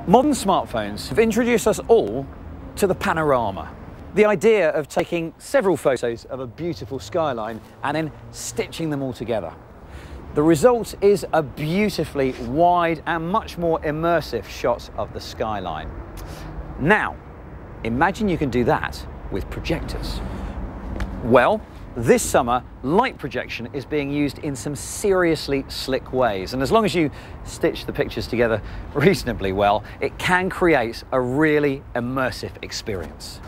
Modern smartphones have introduced us all to the panorama. The idea of taking several photos of a beautiful skyline and then stitching them all together. The result is a beautifully wide and much more immersive shot of the skyline. Now, imagine you can do that with projectors. Well, this summer, light projection is being used in some seriously slick ways, and as long as you stitch the pictures together reasonably well, it can create a really immersive experience.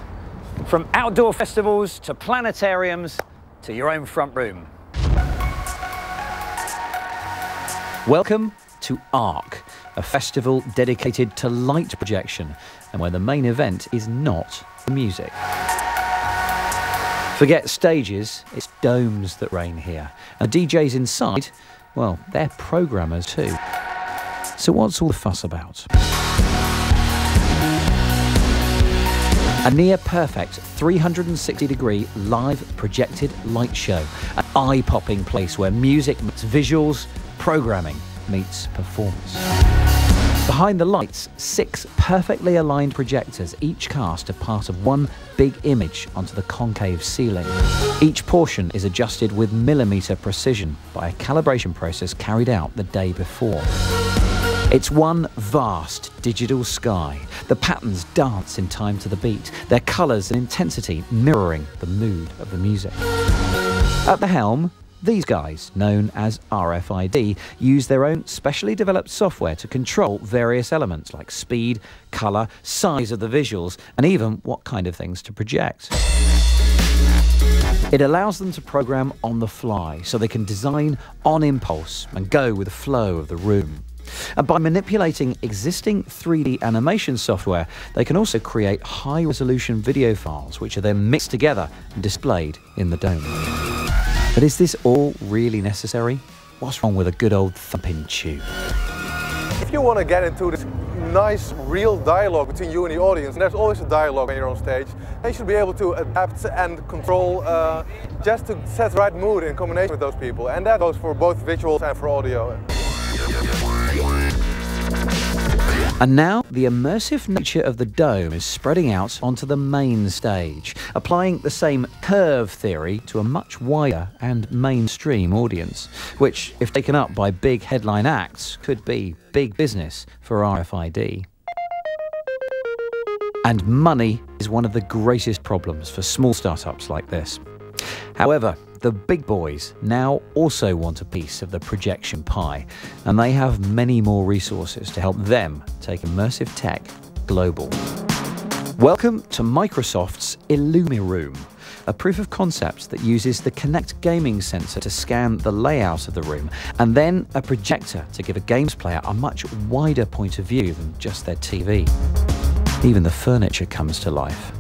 From outdoor festivals to planetariums to your own front room. Welcome to ARC, a festival dedicated to light projection and where the main event is not the music. Forget stages, it's domes that reign here. And the DJs inside, well, they're programmers too. So what's all the fuss about? A near-perfect 360-degree live projected light show. An eye-popping place where music meets visuals, programming meets performance. Behind the lights, 6 perfectly aligned projectors, each cast a part of one big image onto the concave ceiling. Each portion is adjusted with millimetre precision by a calibration process carried out the day before. It's one vast digital sky. The patterns dance in time to the beat, their colours and intensity mirroring the mood of the music. At the helm, these guys, known as RFID, use their own specially developed software to control various elements like speed, colour, size of the visuals, and even what kind of things to project. It allows them to program on the fly, so they can design on impulse and go with the flow of the room. And by manipulating existing 3D animation software, they can also create high-resolution video files, which are then mixed together and displayed in the dome. But is this all really necessary? What's wrong with a good old thumping tube? If you want to get into this nice, real dialogue between you and the audience, and there's always a dialogue when you're on stage, you should be able to adapt and control just to set the right mood in combination with those people. And that goes for both visuals and for audio. And now, the immersive nature of the dome is spreading out onto the main stage, applying the same curve theory to a much wider and mainstream audience, which, if taken up by big headline acts, could be big business for RFID. And money is one of the greatest problems for small startups like this. However, the big boys now also want a piece of the projection pie, and they have many more resources to help them take immersive tech global. Welcome to Microsoft's Illumiroom, a proof of concept that uses the Kinect gaming sensor to scan the layout of the room, and then a projector to give a games player a much wider point of view than just their TV. Even the furniture comes to life.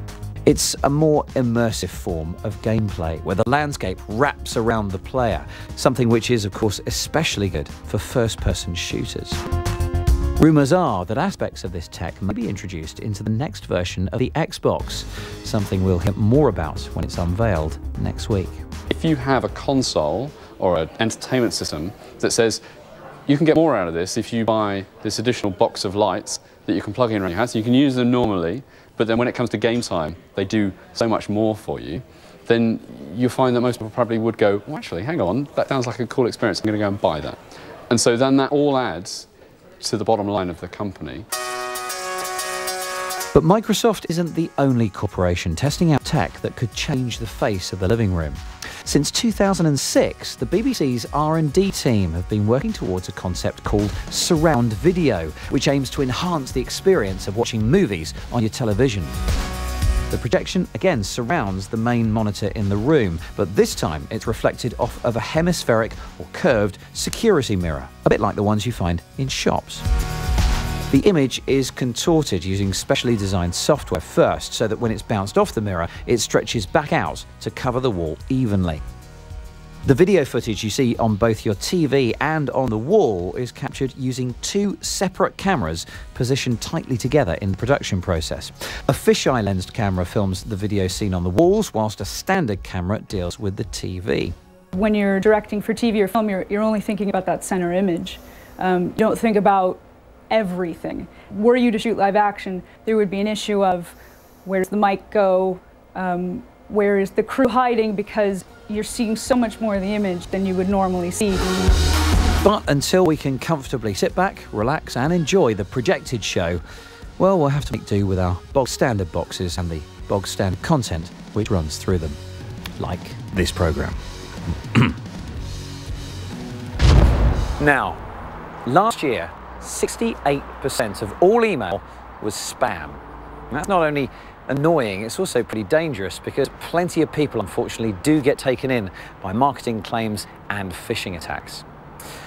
It's a more immersive form of gameplay, where the landscape wraps around the player, something which is, of course, especially good for first-person shooters. Rumours are that aspects of this tech may be introduced into the next version of the Xbox, something we'll hear more about when it's unveiled next week. If you have a console or an entertainment system that says you can get more out of this if you buy this additional box of lights that you can plug in around your house, you can use them normally, but then when it comes to game time, they do so much more for you, then you find that most people probably would go, well, actually, hang on, that sounds like a cool experience, I'm going to go and buy that. And so then that all adds to the bottom line of the company. But Microsoft isn't the only corporation testing out tech that could change the face of the living room. Since 2006, the BBC's R&D team have been working towards a concept called surround video, which aims to enhance the experience of watching movies on your television. The projection, again, surrounds the main monitor in the room, but this time it's reflected off of a hemispheric or curved security mirror, a bit like the ones you find in shops. The image is contorted using specially designed software first, so that when it's bounced off the mirror, it stretches back out to cover the wall evenly. The video footage you see on both your TV and on the wall is captured using 2 separate cameras positioned tightly together in the production process. A fisheye lensed camera films the video seen on the walls, whilst a standard camera deals with the TV. When you're directing for TV or film, you're only thinking about that center image. You don't think about everything. Were you to shoot live action, there would be an issue of where does the mic go, where is the crew hiding, because you're seeing so much more of the image than you would normally see. But until we can comfortably sit back, relax and enjoy the projected show, well, we'll have to make do with our bog standard boxes and the bog standard content which runs through them, like this programme. Now, last year, 68% of all email was spam. And that's not only annoying, it's also pretty dangerous because plenty of people, unfortunately, do get taken in by marketing claims and phishing attacks.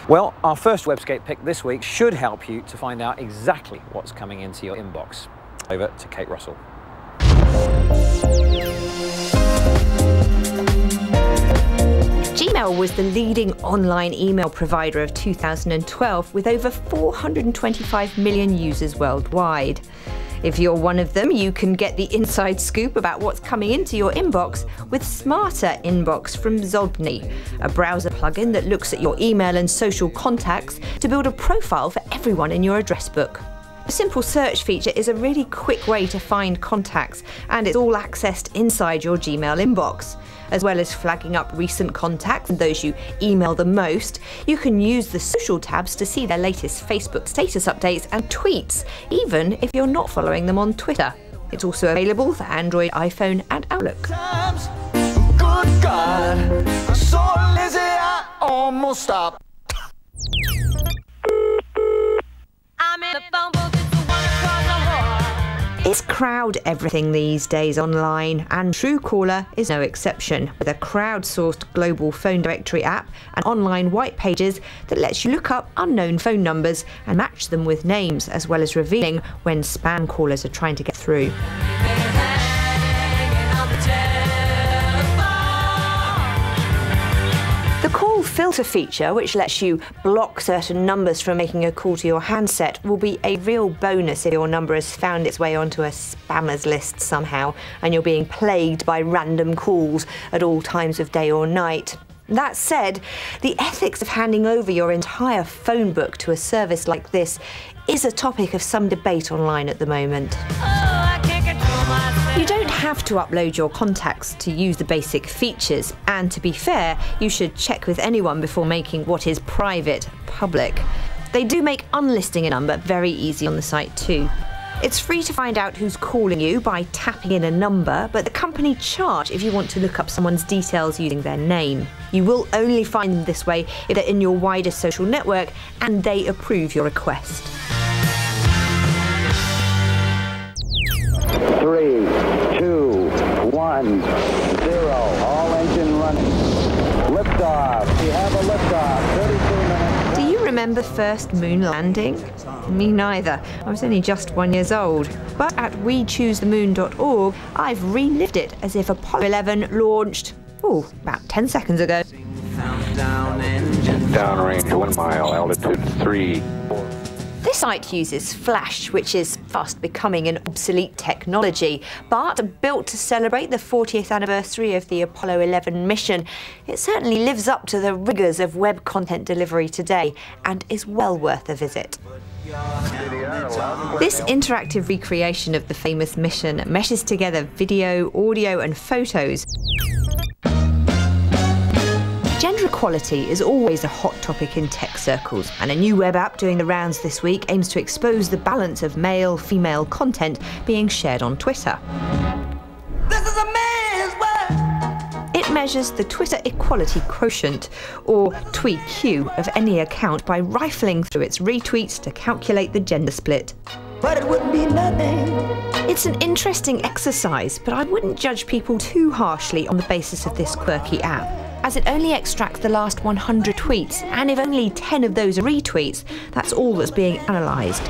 Well, our first Webscape pick this week should help you to find out exactly what's coming into your inbox. Over to Kate Russell. Gmail was the leading online email provider of 2012 with over 425 million users worldwide. If you're one of them, you can get the inside scoop about what's coming into your inbox with Smarter Inbox from Zobni, a browser plugin that looks at your email and social contacts to build a profile for everyone in your address book. A simple search feature is a really quick way to find contacts, and it's all accessed inside your Gmail inbox. As well as flagging up recent contacts and those you email the most, you can use the social tabs to see their latest Facebook status updates and tweets, even if you're not following them on Twitter. It's also available for Android, iPhone and Outlook. Good God, I'm so lazy I almost stopped. I'm in the phone book, it's the one across the hall. It's crowd everything these days online, and Truecaller is no exception, with a crowdsourced global phone directory app and online white pages that lets you look up unknown phone numbers and match them with names, as well as revealing when spam callers are trying to get through. The call filter feature, which lets you block certain numbers from making a call to your handset, will be a real bonus if your number has found its way onto a spammers list somehow and you're being plagued by random calls at all times of day or night. That said, the ethics of handing over your entire phone book to a service like this is a topic of some debate online at the moment. You don't have to upload your contacts to use the basic features, and to be fair, you should check with anyone before making what is private public. They do make unlisting a number very easy on the site too. It's free to find out who's calling you by tapping in a number, but the company charge if you want to look up someone's details using their name. You will only find them this way if they're in your wider social network and they approve your request. 3, 2, 1, 0. All engine running. Liftoff. We have a liftoff. 32 minutes. Do you remember the first moon landing? Me neither. I was only just 1 year old. But at wechoosethemoon.org, I've relived it as if Apollo 11 launched, about 10 seconds ago. Downrange 1 mile, altitude 3. This site uses Flash, which is fast becoming an obsolete technology, but built to celebrate the 40th anniversary of the Apollo 11 mission, it certainly lives up to the rigours of web content delivery today and is well worth a visit. This interactive recreation of the famous mission meshes together video, audio and photos. Gender equality is always a hot topic in tech circles, and a new web app doing the rounds this week aims to expose the balance of male-female content being shared on Twitter. This is a man's world. It measures the Twitter equality quotient, or TweetQ, of any account by rifling through its retweets to calculate the gender split. But it wouldn't be nothing. It's an interesting exercise, but I wouldn't judge people too harshly on the basis of this quirky app, as it only extracts the last 100 tweets, and if only 10 of those are retweets, that's all that's being analysed.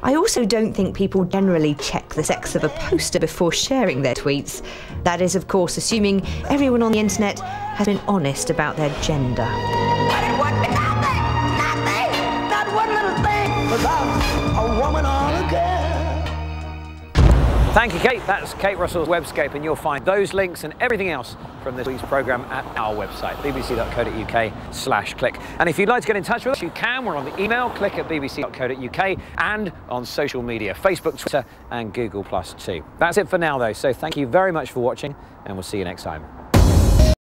I also don't think people generally check the sex of a poster before sharing their tweets. That is, of course, assuming everyone on the internet has been honest about their gender. But it wouldn't be nothing. Nothing. Not one little thing without a woman or a girl. Thank you, Kate. That's Kate Russell's Webscape, and you'll find those links and everything else from this week's programme at our website, bbc.co.uk/click. And if you'd like to get in touch with us, you can. We're on the email, click@bbc.co.uk, and on social media, Facebook, Twitter, and Google+ too. That's it for now, though, so thank you very much for watching, and we'll see you next time.